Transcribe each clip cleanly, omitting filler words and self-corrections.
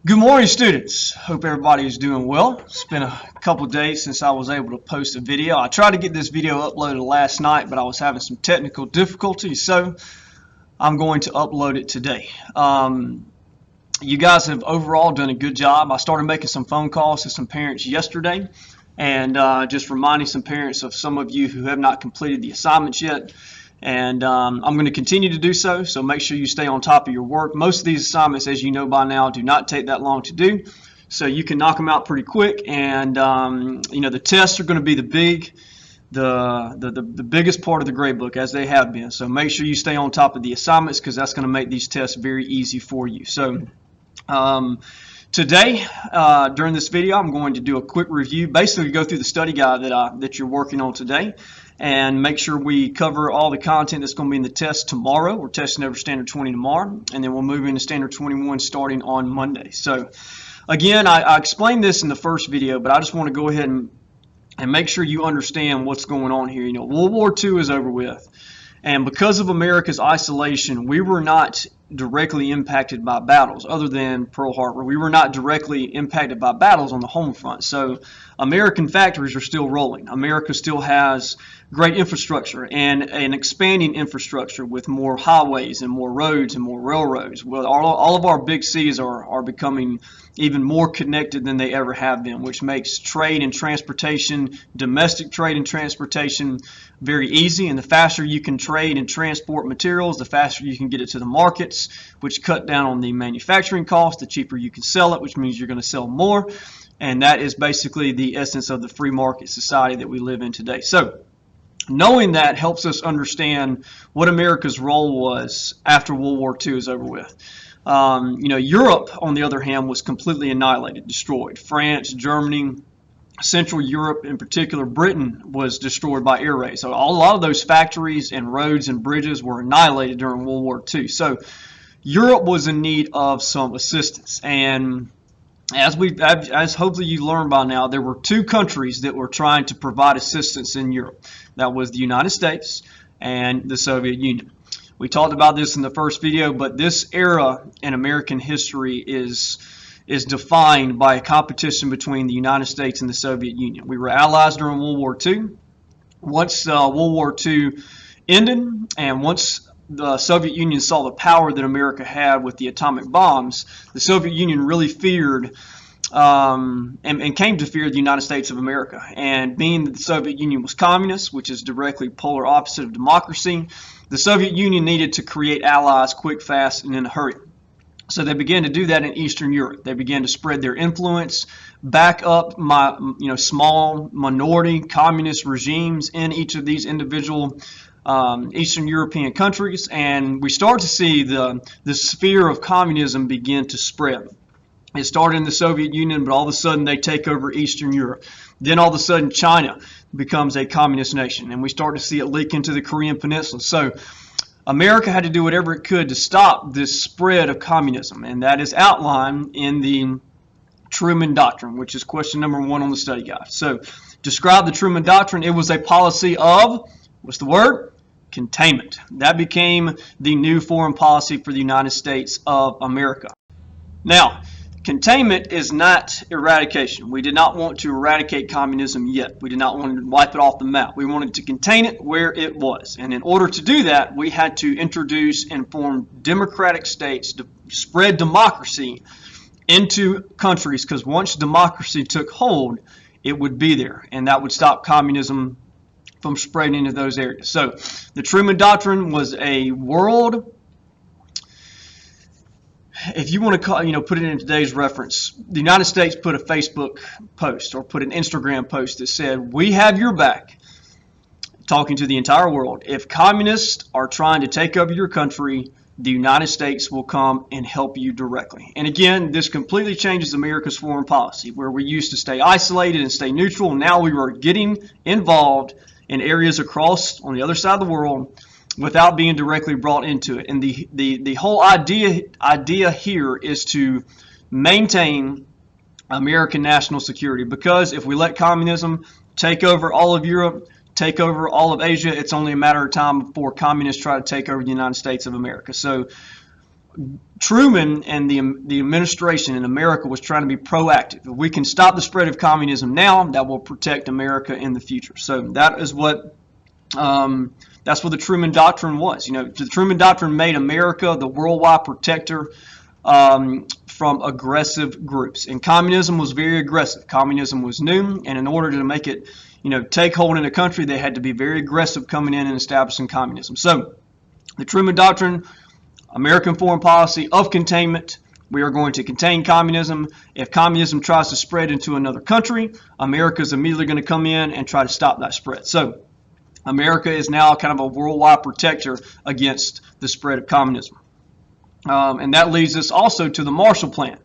Good morning, students. Hope everybody is doing well. It's been a couple of days since I was able to post a video. I tried to get this video uploaded last night, but I was having some technical difficulties, so I'm going to upload it today. You guys have overall done a good job. I started making some phone calls to some parents yesterday and just reminding some parents of some of you who have not completed the assignments yet. And I'm going to continue to do so, so make sure you stay on top of your work. Most of these assignments, as you know by now, do not take that long to do, so you can knock them out pretty quick. And you know, the tests are going to be the biggest part of the grade book, as they have been. So make sure you stay on top of the assignments, because that's going to make these tests very easy for you. So today, during this video, I'm going to do a quick review, basically go through the study guide that you're working on today, and make sure we cover all the content that's going to be in the test tomorrow. We're testing over Standard 20 tomorrow, and then we'll move into Standard 21 starting on Monday. So again, I explained this in the first video, but I just want to go ahead and make sure you understand what's going on here. You know, World War II is over with, and because of America's isolation, we were not directly impacted by battles other than Pearl Harbor. We were not directly impacted by battles on the home front. So American factories are still rolling. America still has great infrastructure and an expanding infrastructure with more highways and more roads and more railroads. Well, all of our big cities are becoming even more connected than they ever have been, which makes trade and transportation, domestic trade and transportation, very easy. And the faster you can trade and transport materials, the faster you can get it to the markets, which cut down on the manufacturing cost. The cheaper you can sell it, which means you're going to sell more. And that is basically the essence of the free market society that we live in today. So knowing that helps us understand what America's role was after World War II is over with. You know, Europe, on the other hand, was completely annihilated, destroyed. France, Germany, Central Europe, in particular Britain, was destroyed by air raids. So a lot of those factories and roads and bridges were annihilated during World War II. So Europe was in need of some assistance. And as hopefully you learned by now, there were two countries that were trying to provide assistance in Europe. That was the United States and the Soviet Union. We talked about this in the first video, but this era in American history is defined by a competition between the United States and the Soviet Union. We were allies during World War II. Once World War II ended, and once the Soviet Union saw the power that America had with the atomic bombs, the Soviet Union really feared and came to fear the United States of America. And being that the Soviet Union was communist, which is directly polar opposite of democracy, the Soviet Union needed to create allies quick, fast, and in a hurry. So they began to do that in Eastern Europe. They began to spread their influence, back up small minority communist regimes in each of these individual Eastern European countries, and we start to see the sphere of communism begin to spread. It started in the Soviet Union, but all of a sudden they take over Eastern Europe. Then all of a sudden China becomes a communist nation, and we start to see it leak into the Korean Peninsula. So America had to do whatever it could to stop this spread of communism, and that is outlined in the Truman Doctrine, which is question number 1 on the study guide. So describe the Truman Doctrine. It was a policy of, what's the word? Containment. That became the new foreign policy for the United States of America. Now, containment is not eradication. We did not want to eradicate communism yet. We did not want to wipe it off the map. We wanted to contain it where it was. And in order to do that, we had to introduce and form democratic states to spread democracy into countries, because once democracy took hold, it would be there, and that would stop communism from spreading into those areas. So the Truman Doctrine was a world, if you want to put it in today's reference, the United States put a Facebook post or put an Instagram post that said, "We have your back," talking to the entire world. If communists are trying to take over your country, the United States will come and help you directly. And again, this completely changes America's foreign policy, where we used to stay isolated and stay neutral. Now we were getting involved in areas across on the other side of the world without being directly brought into it. And the whole idea here is to maintain American national security, because if we let communism take over all of Europe, take over all of Asia, it's only a matter of time before communists try to take over the United States of America. So Truman and the administration in America was trying to be proactive. If we can stop the spread of communism now, that will protect America in the future. So that is what that's what the Truman Doctrine was. The Truman Doctrine made America the worldwide protector from aggressive groups. And communism was very aggressive. Communism was new, and in order to make it, take hold in the country, they had to be very aggressive coming in and establishing communism. So the Truman Doctrine, American foreign policy of containment. We are going to contain communism. If communism tries to spread into another country, America is immediately going to come in and try to stop that spread. So America is now kind of a worldwide protector against the spread of communism. And that leads us also to the Marshall Plan.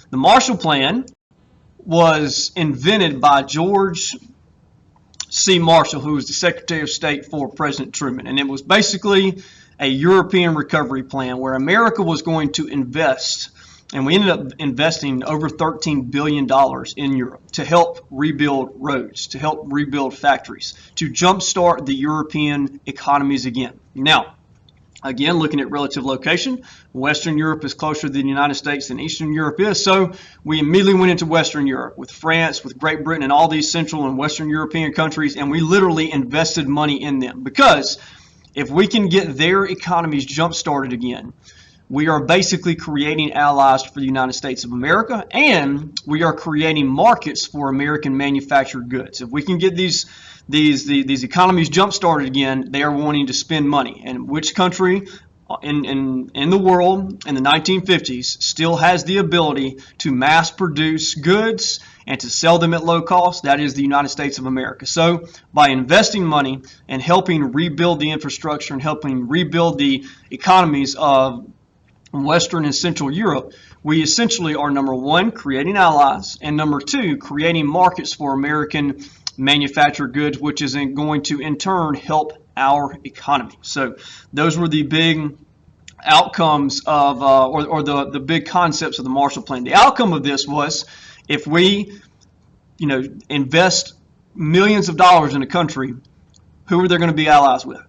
The Marshall Plan was invented by George C. Marshall, who was the Secretary of State for President Truman. And it was basically a European recovery plan where America was going to invest, and we ended up investing over $13 billion in Europe to help rebuild roads, to help rebuild factories, to jumpstart the European economies again. Now, again, looking at relative location, Western Europe is closer to the United States than Eastern Europe is, so we immediately went into Western Europe with France, with Great Britain, and all these Central and Western European countries, and we literally invested money in them because if we can get their economies jump-started again, we are basically creating allies for the United States of America, and we are creating markets for American manufactured goods. If we can get these economies jump-started again, they are wanting to spend money. And which country in the world in the 1950s still has the ability to mass produce goods and to sell them at low cost? That is the United States of America. So by investing money and helping rebuild the infrastructure and helping rebuild the economies of Western and Central Europe, we essentially are, number one, creating allies, and number two, creating markets for American manufactured goods, which is going to in turn help our economy. So those were the big outcomes of, or the big concepts of the Marshall Plan. The outcome of this was, if we, invest millions of dollars in a country, who are they going to be allies with?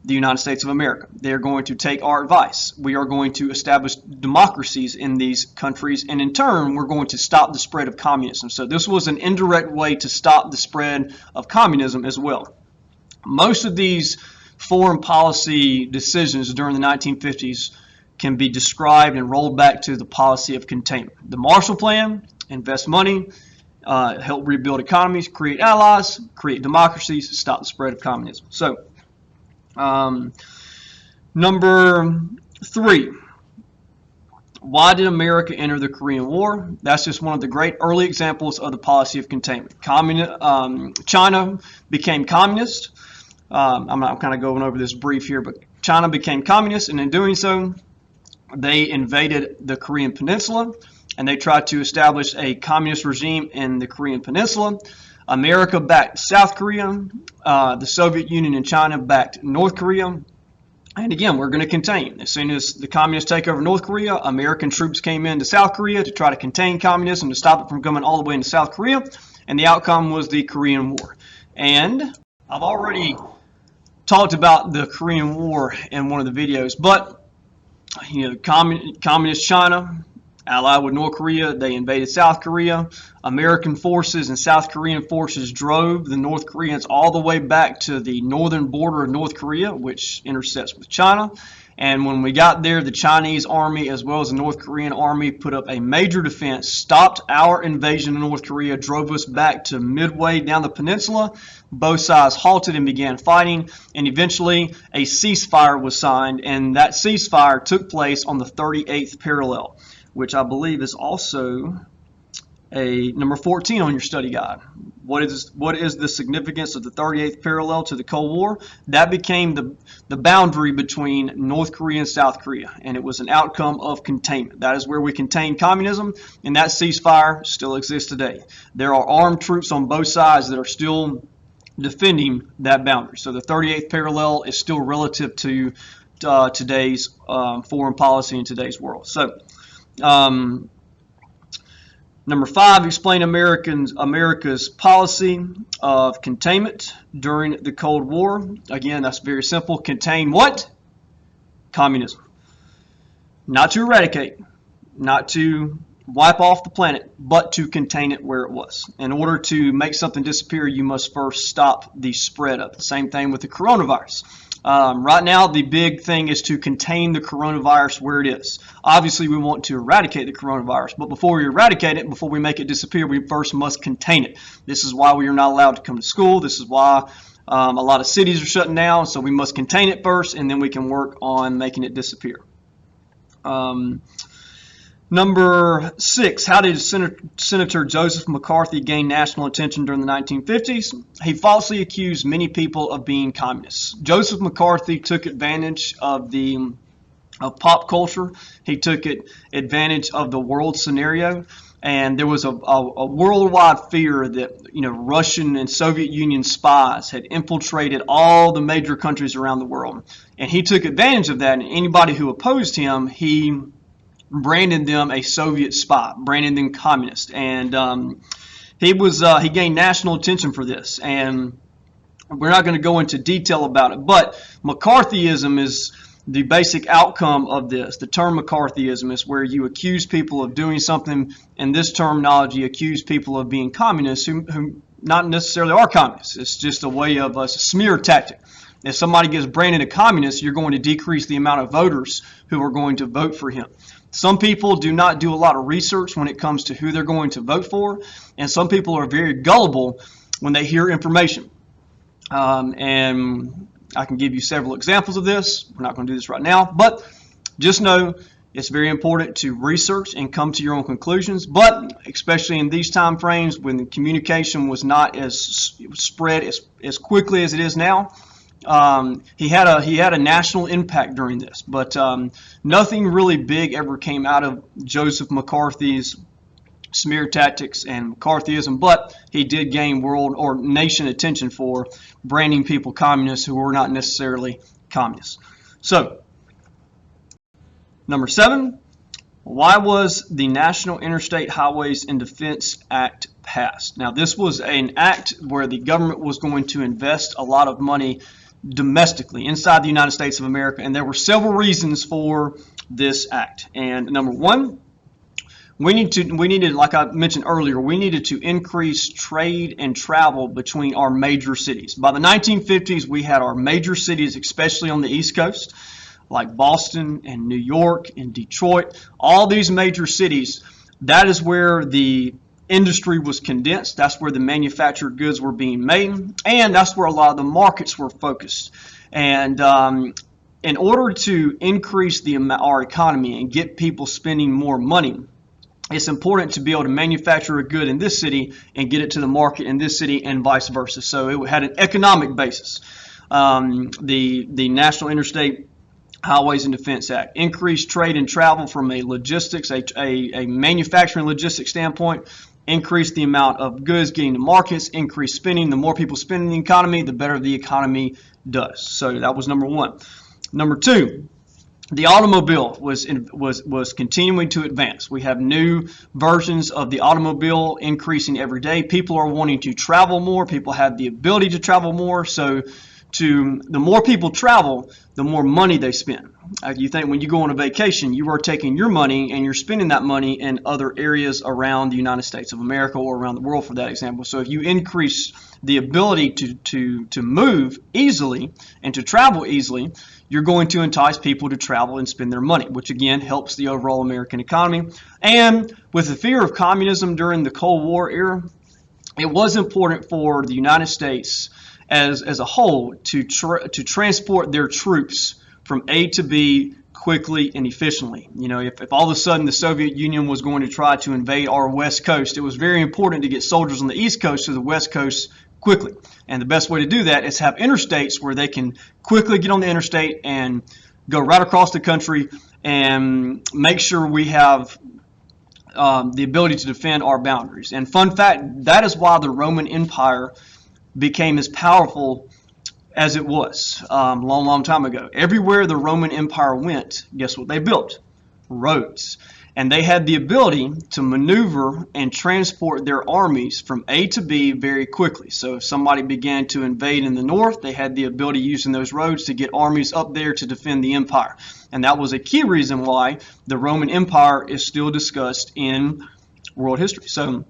The United States of America. They are going to take our advice. We are going to establish democracies in these countries, and in turn, we're going to stop the spread of communism. So this was an indirect way to stop the spread of communism as well. Most of these foreign policy decisions during the 1950s can be described and rolled back to the policy of containment. The Marshall Plan, invest money, help rebuild economies, create allies, create democracies, stop the spread of communism. So, number 3, why did America enter the Korean War? That's just one of the great early examples of the policy of containment. China became communist. I'm kind of going over this brief here, but China became communist, and in doing so, they invaded the Korean Peninsula, and they tried to establish a communist regime in the Korean Peninsula. America backed South Korea. The Soviet Union and China backed North Korea. And again, we're going to contain. As soon as the communists take over North Korea, American troops came into South Korea to try to contain communism, to stop it from coming all the way into South Korea. And the outcome was the Korean War. And I've already talked about the Korean War in one of the videos, but communist China allied with North Korea, they invaded South Korea. American forces and South Korean forces drove the North Koreans all the way back to the northern border of North Korea, which intersects with China. And when we got there, the Chinese army as well as the North Korean army put up a major defense, stopped our invasion of North Korea, drove us back to midway down the peninsula. Both sides halted and began fighting, and eventually a ceasefire was signed, and that ceasefire took place on the 38th parallel, which I believe is also a number 14 on your study guide. What is the significance of the 38th parallel to the Cold War? That became the boundary between North Korea and South Korea, and it was an outcome of containment. That is where we contained communism, and that ceasefire still exists today. There are armed troops on both sides that are still defending that boundary. So the 38th parallel is still relative to today's foreign policy in today's world. So, number 5, explain America's policy of containment during the Cold War. Again, that's very simple. Contain what? Communism. Not to eradicate, not to wipe off the planet, but to contain it where it was. In order to make something disappear, you must first stop the spread of it. Same thing with the coronavirus. Right now, the big thing is to contain the coronavirus where it is. Obviously, we want to eradicate the coronavirus, but before we eradicate it, before we make it disappear, we first must contain it. This is why we are not allowed to come to school. This is why a lot of cities are shutting down, so we must contain it first, and then we can work on making it disappear. Number 6, how did Senator Joseph McCarthy gain national attention during the 1950s? He falsely accused many people of being communists. Joseph McCarthy took advantage of pop culture. He took advantage of the world scenario, and there was a worldwide fear that Russian and Soviet Union spies had infiltrated all the major countries around the world, and he took advantage of that. And anybody who opposed him, he branded them a Soviet spy, branded them communist, and he gained national attention for this. And we're not going to go into detail about it, but McCarthyism is the basic outcome of this. The term McCarthyism is where you accuse people of doing something, and this terminology accuse people of being communists who not necessarily are communists. It's just a way of a smear tactic. If somebody gets branded a communist, you're going to decrease the amount of voters who are going to vote for him. Some people do not do a lot of research when it comes to who they're going to vote for, and some people are very gullible when they hear information. And I can give you several examples of this. We're not going to do this right now, but just know it's very important to research and come to your own conclusions. But especially in these time frames when the communication was not as spread as quickly as it is now, he had a national impact during this, but nothing really big ever came out of Joseph McCarthy's smear tactics and McCarthyism, but he did gain world or nation attention for branding people communists who were not necessarily communists. So, number 7, why was the National Interstate Highways and Defense Act passed? Now, this was an act where the government was going to invest a lot of money domestically inside the United States of America, and there were several reasons for this act. And number 1, we needed, like I mentioned earlier, we needed to increase trade and travel between our major cities. By the 1950s, we had our major cities, especially on the East Coast, like Boston and New York and Detroit, all these major cities. That is where the industry was condensed. That's where the manufactured goods were being made, and that's where a lot of the markets were focused. And in order to increase our economy and get people spending more money, it's important to be able to manufacture a good in this city and get it to the market in this city and vice versa. So it had an economic basis. The National Interstate Highways and Defense Act increased trade and travel from a logistics, a manufacturing logistics standpoint, increase the amount of goods getting to markets, increase spending. The more people spend in the economy, the better the economy does. So that was number 1. Number 2, the automobile was continuing to advance. We have new versions of the automobile increasing every day. People are wanting to travel more. People have the ability to travel more. So the more people travel, the more money they spend. You think when you go on a vacation, you are taking your money and you're spending that money in other areas around the United States of America or around the world, for that example. So if you increase the ability to move easily and to travel easily, you're going to entice people to travel and spend their money, which again helps the overall American economy. And with the fear of communism during the Cold War era, it was important for the United States as a whole to transport their troops from A to B quickly and efficiently. If all of a sudden the Soviet Union was going to try to invade our West Coast, it was very important to get soldiers on the East Coast to the West Coast quickly. And the best way to do that is have interstates where they can quickly get on the interstate and go right across the country and make sure we have the ability to defend our boundaries. And fun fact, that is why the Roman Empire became as powerful as it was a long time ago. Everywhere the Roman Empire went, guess what they built? Roads. And they had the ability to maneuver and transport their armies from A to B very quickly. So if somebody began to invade in the north, they had the ability using those roads to get armies up there to defend the empire. And that was a key reason why the Roman Empire is still discussed in world history. So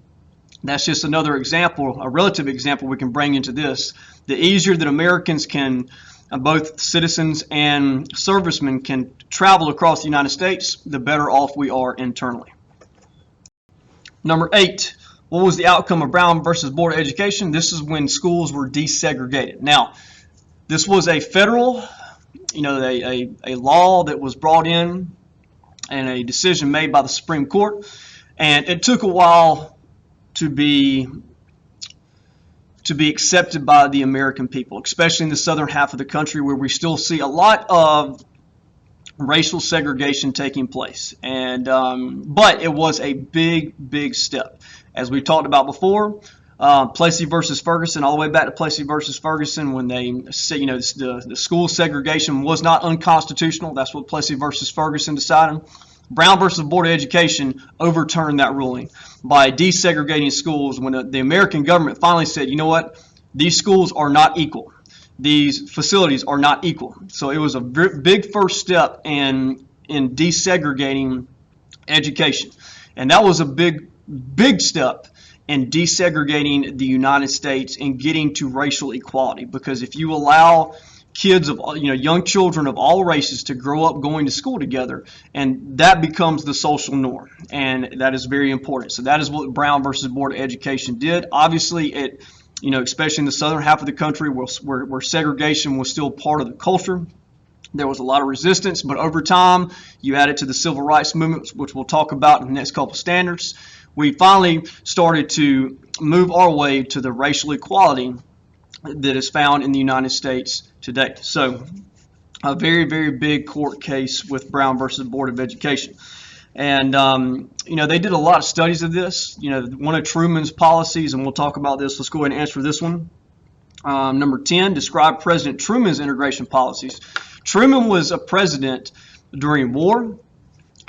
that's just another example, a relative example we can bring into this. The easier that Americans can, both citizens and servicemen, can travel across the United States, the better off we are internally. Number 8, what was the outcome of Brown versus Board of Education? This is when schools were desegregated. Now, this was a federal, a law that was brought in and a decision made by the Supreme Court, and it took a while to be accepted by the American people, especially in the southern half of the country where we still see a lot of racial segregation taking place. And but it was a big step. As we talked about before, Plessy versus Ferguson, all the way back to Plessy versus Ferguson, when they say, the school segregation was not unconstitutional. That's what Plessy versus Ferguson decided. Brown versus Board of Education overturned that ruling by desegregating schools when the American government finally said, you know what, these schools are not equal. These facilities are not equal. So it was a big first step in desegregating education. And that was a big step in desegregating the United States and getting to racial equality. Because if you allow kids of young children of all races to grow up going to school together, and that becomes the social norm, and that is very important. So that is what Brown versus Board of Education did. Obviously, it especially in the southern half of the country where segregation was still part of the culture, there was a lot of resistance, but over time you add it to the civil rights movement, which we'll talk about in the next couple standards. We finally started to move our way to the racial equality that is found in the United States today. So a very big court case with Brown versus Board of Education. And they did a lot of studies of this. One of Truman's policies, and we'll talk about this. Let's go ahead and answer this one. Number 10, describe President Truman's integration policies. Truman was a president during war.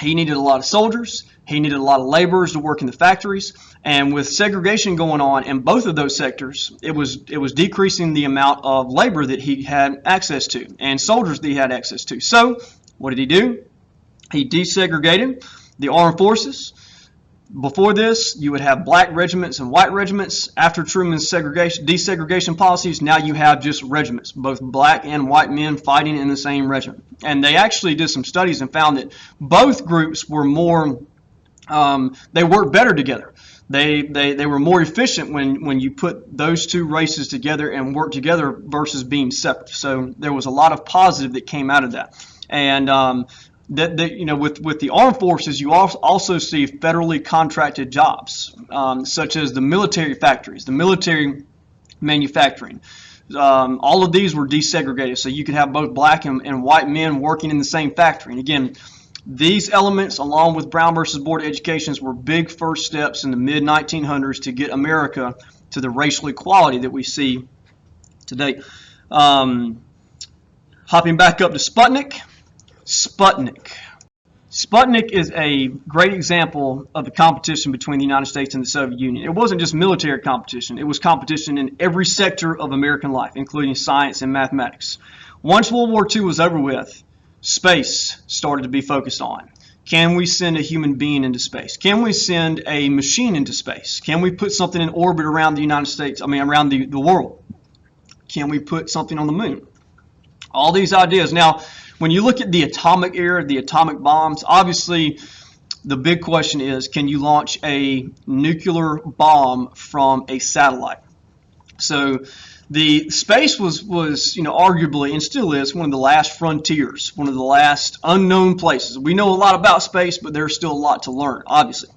He needed a lot of soldiers. He needed a lot of laborers to work in the factories. And with segregation going on in both of those sectors, it was decreasing the amount of labor that he had access to and soldiers that he had access to. So what did he do? He desegregated the armed forces. Before this, you would have black regiments and white regiments. After Truman's desegregation policies, now you have just regiments, both black and white men fighting in the same regiment. And they actually did some studies and found that both groups were they worked better together. They were more efficient when you put those two races together and work together versus being separate. So there was a lot of positive that came out of that. And with the armed forces, you also see federally contracted jobs, such as the military factories, the military manufacturing. All of these were desegregated, so you could have both black and white men working in the same factory. And again, these elements, along with Brown versus Board of Education, were big first steps in the mid-1900s to get America to the racial equality that we see today. Hopping back up to Sputnik. Sputnik is a great example of the competition between the United States and the Soviet Union. It wasn't just military competition. It was competition in every sector of American life, including science and mathematics. Once World War II was over with, space started to be focused on. Can we send a human being into space? Can we send a machine into space? Can we put something in orbit around the United States, around the world? Can we put something on the moon? All these ideas. Now, when you look at the atomic era, the atomic bombs, obviously the big question is, can you launch a nuclear bomb from a satellite? So the space was arguably, and still is, one of the last frontiers, one of the last unknown places. We know a lot about space, but there's still a lot to learn, obviously.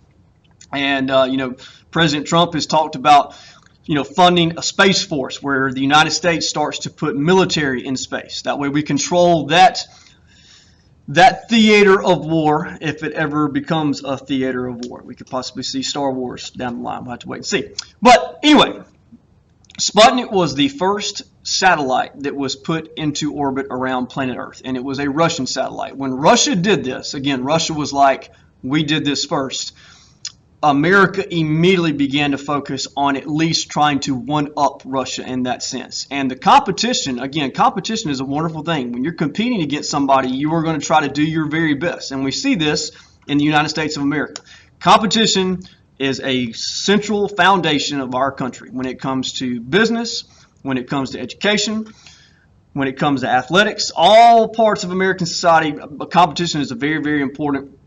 And President Trump has talked about funding a space force where the United States starts to put military in space. That way we control that theater of war if it ever becomes a theater of war. We could possibly see Star Wars down the line. We'll have to wait and see. But anyway, Sputnik was the first satellite that was put into orbit around planet Earth, and it was a Russian satellite. When Russia did this, again, Russia was like we did this first. America immediately began to focus on at least trying to one-up Russia in that sense. And the competition, again, competition is a wonderful thing. When you're competing against somebody, you are going to try to do your very best. And we see this in the United States of America. Competition is a central foundation of our country when it comes to business, when it comes to education, when it comes to athletics. All parts of American society, competition is a very, very important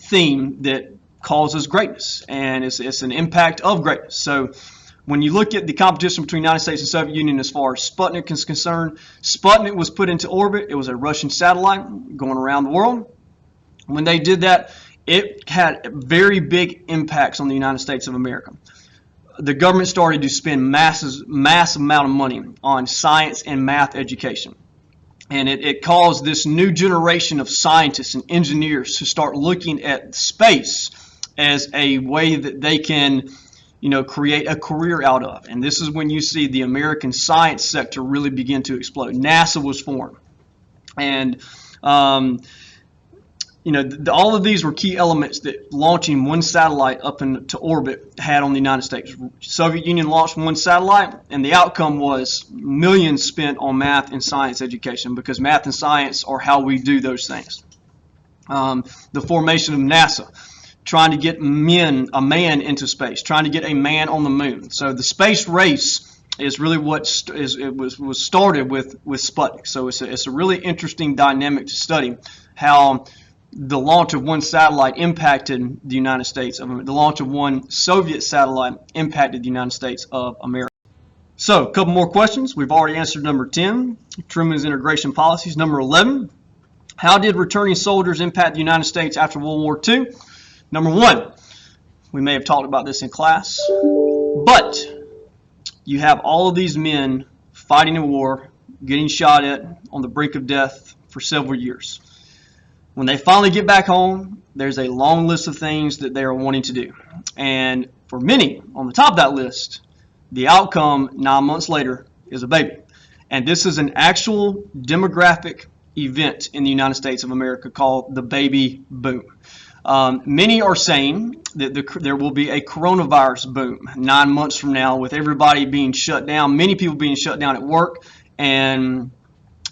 theme that causes greatness, and it's an impact of greatness. So when you look at the competition between the United States and Soviet Union as far as Sputnik is concerned, Sputnik was put into orbit. It was a Russian satellite going around the world. When they did that, it had very big impacts on the United States of America. The government started to spend mass amount of money on science and math education. And it caused this new generation of scientists and engineers to start looking at space as a way that they can, create a career out of. And this is when you see the American science sector really begin to explode. NASA was formed. And, all of these were key elements that launching one satellite up into orbit had on the United States. Soviet Union launched one satellite, and the outcome was millions spent on math and science education, because math and science are how we do those things. The formation of NASA, trying to get a man into space, trying to get a man on the moon. So the space race is really what was started with Sputnik. So it's a really interesting dynamic to study how the launch of one satellite impacted the United States of America. The launch of one Soviet satellite impacted the United States of America. So a couple more questions. We've already answered number 10, Truman's integration policies. Number 11, how did returning soldiers impact the United States after World War II? Number 1, we may have talked about this in class, but you have all of these men fighting a war, getting shot at, on the brink of death for several years. When they finally get back home, there's a long list of things that they are wanting to do. And for many, on the top of that list, the outcome 9 months later is a baby. And this is an actual demographic event in the United States of America called the baby boom. Many are saying that there will be a coronavirus boom 9 months from now, with everybody being shut down, many people being shut down at work, and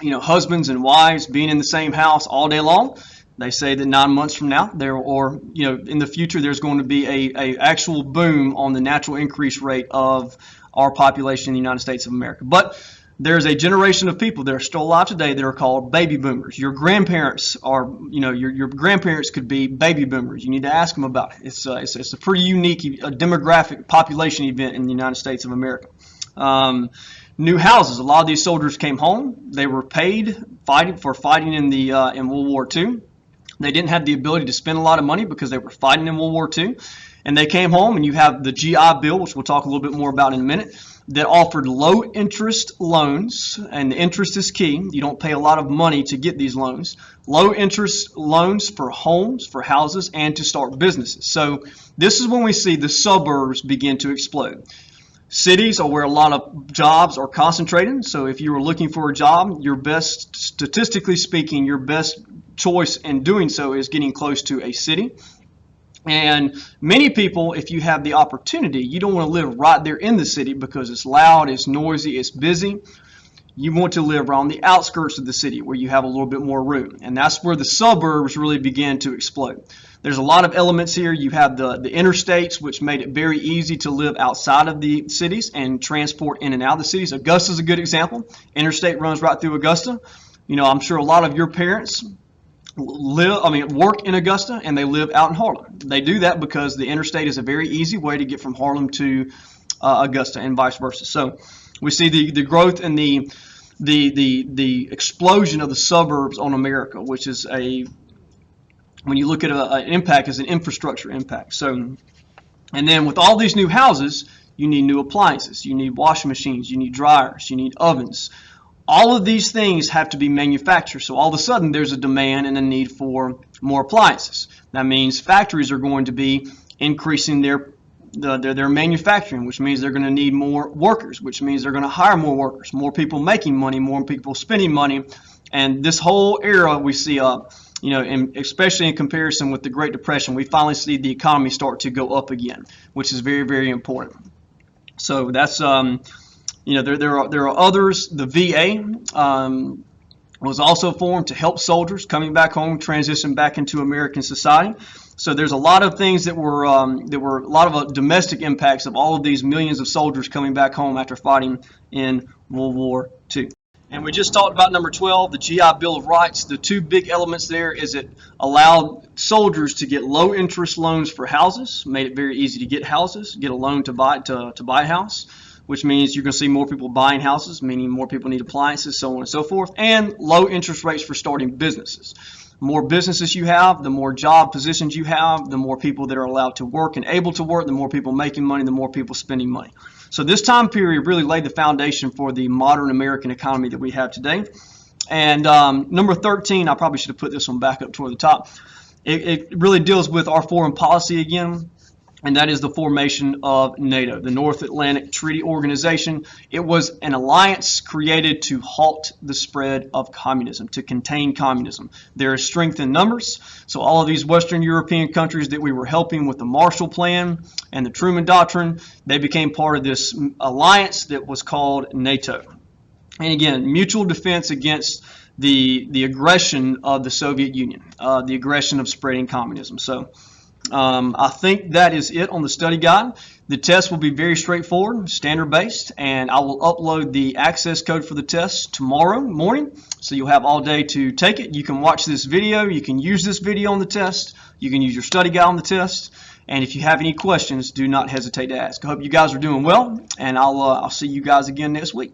husbands and wives being in the same house all day long. They say that 9 months from now, in the future, there's going to be a actual boom on the natural increase rate of our population in the United States of America. But there's a generation of people that are still alive today that are called baby boomers. Your grandparents are, your grandparents could be baby boomers. You need to ask them about it. It's a pretty unique demographic population event in the United States of America. New houses. A lot of these soldiers came home. They were paid fighting in World War II. They didn't have the ability to spend a lot of money because they were fighting in World War II. And they came home, and you have the GI Bill, which we'll talk a little bit more about in a minute, that offered low interest loans, and the interest is key. You don't pay a lot of money to get these loans. Low interest loans for homes, for houses, and to start businesses. So this is when we see the suburbs begin to explode. Cities are where a lot of jobs are concentrated. So if you were looking for a job, statistically speaking, your best choice in doing so is getting close to a city. And many people, if you have the opportunity, you don't want to live right there in the city because it's loud, it's noisy, it's busy. You want to live around the outskirts of the city where you have a little bit more room. And that's where the suburbs really began to explode. There's a lot of elements here. You have the interstates, which made it very easy to live outside of the cities and transport in and out of the cities. Augusta is a good example. Interstate runs right through Augusta. I'm sure a lot of your parents work in Augusta, and they live out in Harlem. They do that because the interstate is a very easy way to get from Harlem to Augusta and vice versa. So we see the growth and the explosion of the suburbs on America, which is when you look at an impact, as an infrastructure impact. So, and then with all these new houses, you need new appliances. You need washing machines. You need dryers. You need ovens. All of these things have to be manufactured. So all of a sudden there's a demand and a need for more appliances. That means factories are going to be increasing their manufacturing, which means they're going to need more workers, which means they're going to hire more workers, more people making money, more people spending money. And this whole era we see and especially in comparison with the Great Depression, we finally see the economy start to go up again, which is very, very important. So that's, there are others. The VA was also formed to help soldiers coming back home transition back into American society. So there's a lot of things that were a lot of domestic impacts of all of these millions of soldiers coming back home after fighting in World War II. And we just talked about number 12, the GI Bill of Rights. The two big elements there is it allowed soldiers to get low interest loans for houses, made it very easy to get houses, get a loan to buy a house, which means you're going to see more people buying houses, meaning more people need appliances, so on and so forth, and low interest rates for starting businesses. The more businesses you have, the more job positions you have, the more people that are allowed to work and able to work, the more people making money, the more people spending money. So this time period really laid the foundation for the modern American economy that we have today. And number 13, I probably should have put this one back up toward the top. It really deals with our foreign policy again, and that is the formation of NATO, the North Atlantic Treaty Organization. It was an alliance created to halt the spread of communism, to contain communism. There is strength in numbers, so all of these Western European countries that we were helping with the Marshall Plan and the Truman Doctrine, they became part of this alliance that was called NATO. And again, mutual defense against the aggression of the Soviet Union, the aggression of spreading communism. So I think that is it on the study guide. The test will be very straightforward, standard-based, and I will upload the access code for the test tomorrow morning, so you'll have all day to take it. You can watch this video, you can use this video on the test, you can use your study guide on the test, and if you have any questions, do not hesitate to ask. I hope you guys are doing well, and I'll see you guys again next week.